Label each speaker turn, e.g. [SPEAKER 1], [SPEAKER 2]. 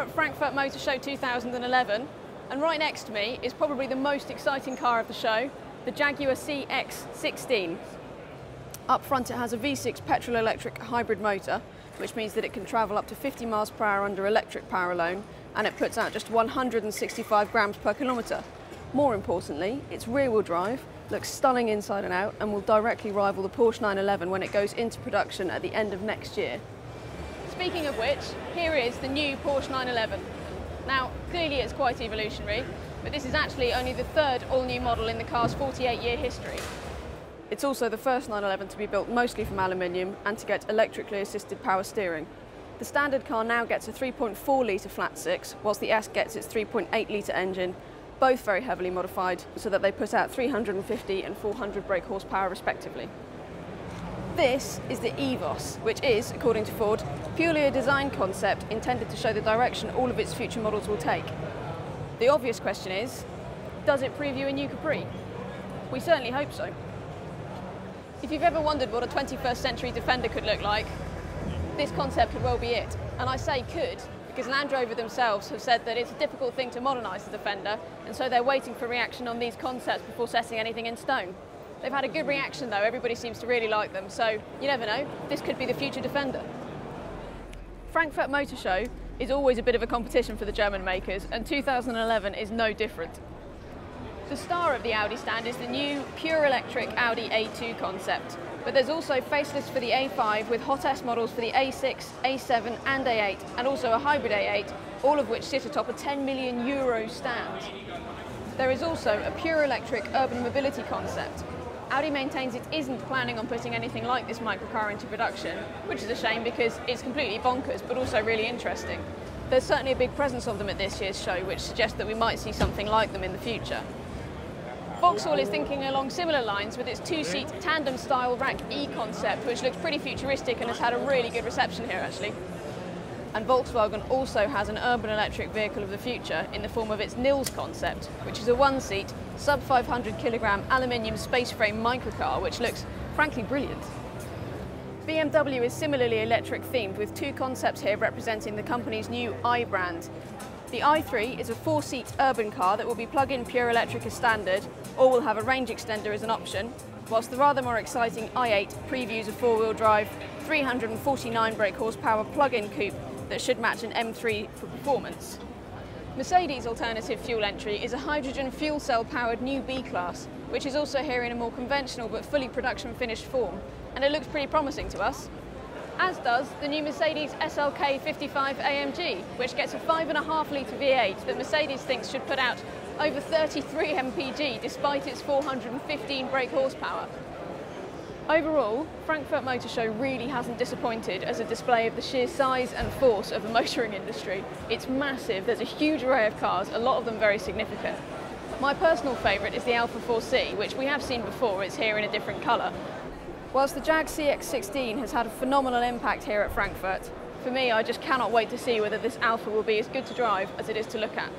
[SPEAKER 1] are at Frankfurt Motor Show 2011, and right next to me is probably the most exciting car of the show, the Jaguar See X16. Up front it has a V6 petrol-electric hybrid motor, which means that it can travel up to 50 miles per hour under electric power alone, and it puts out just 165 grams per kilometre. More importantly, its rear-wheel drive looks stunning inside and out and will directly rival the Porsche 911 when it goes into production at the end of next year. Speaking of which, here is the new Porsche 911. Now, clearly it's quite evolutionary, but this is actually only the third all-new model in the car's 48-year history. It's also the first 911 to be built mostly from aluminium and to get electrically assisted power steering. The standard car now gets a 3.4 litre flat six, whilst the S gets its 3.8 litre engine, both very heavily modified so that they put out 350 and 400 brake horsepower respectively. This is the EVOS, which is, according to Ford, purely a design concept intended to show the direction all of its future models will take. The obvious question is, does it preview a new Capri? We certainly hope so. If you've ever wondered what a 21st century Defender could look like, this concept could well be it. And I say could, because Land Rover themselves have said that it's a difficult thing to modernise the Defender, and so they're waiting for reaction on these concepts before setting anything in stone. They've had a good reaction though, everybody seems to really like them, so you never know, this could be the future Defender. Frankfurt Motor Show is always a bit of a competition for the German makers, and 2011 is no different. The star of the Audi stand is the new pure electric Audi A2 concept, but there's also facelifts for the A5 with hot S models for the A6, A7 and A8, and also a hybrid A8, all of which sit atop a €10 million stand. There is also a pure electric urban mobility concept. Audi maintains it isn't planning on putting anything like this microcar into production, which is a shame because it's completely bonkers but also really interesting. There's certainly a big presence of them at this year's show, which suggests that we might see something like them in the future. Vauxhall is thinking along similar lines with its two-seat tandem-style Rack E concept, which looks pretty futuristic and has had a really good reception here actually. And Volkswagen also has an urban electric vehicle of the future in the form of its Nils concept, which is a one-seat, sub-500 kilogram aluminium space frame microcar, which looks frankly brilliant. BMW is similarly electric themed with two concepts here representing the company's new i brand. The i3 is a four-seat urban car that will be plug-in pure electric as standard, or will have a range extender as an option, whilst the rather more exciting i8 previews a four-wheel drive, 349 brake horsepower plug-in coupe that should match an M3 for performance. Mercedes' alternative fuel entry is a hydrogen fuel cell powered new B-Class, which is also here in a more conventional but fully production finished form, and it looks pretty promising to us. As does the new Mercedes Slk55 Amg, which gets a 5.5 litre V8 that Mercedes thinks should put out over 33 mpg despite its 415 brake horsepower. Overall, Frankfurt Motor Show really hasn't disappointed as a display of the sheer size and force of the motoring industry. It's massive, there's a huge array of cars, a lot of them very significant. My personal favourite is the Alfa 4C, which we have seen before, it's here in a different colour. Whilst the Jag See X16 has had a phenomenal impact here at Frankfurt, for me I just cannot wait to see whether this Alfa will be as good to drive as it is to look at.